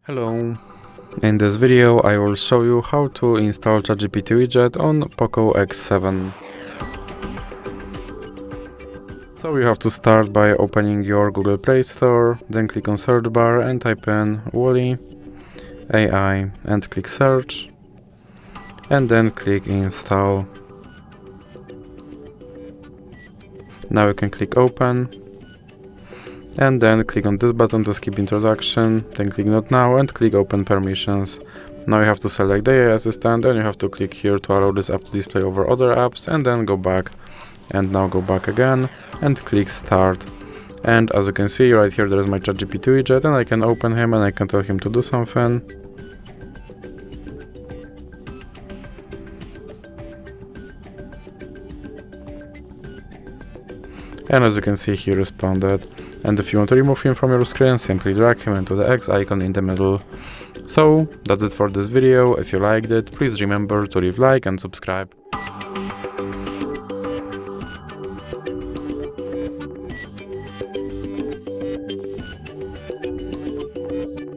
Hello, in this video I will show you how to install ChatGPT Widget on POCO X7. So you have to start by opening your Google Play Store, then click on search bar and type in Wally AI and click search, and then click install. Now you can click open, and then click on this button to skip introduction, then click not now and click open permissions. Now you have to select the AI assistant and you have to click here to allow this app to display over other apps, and then go back, and now go back again and click start. And as you can see right here, there is my ChatGPT widget, and I can open him and I can tell him to do something. And as you can see, he responded. And if you want to remove him from your screen, simply drag him into the X icon in the middle. So that's it for this video. If you liked it, please remember to leave a like and subscribe.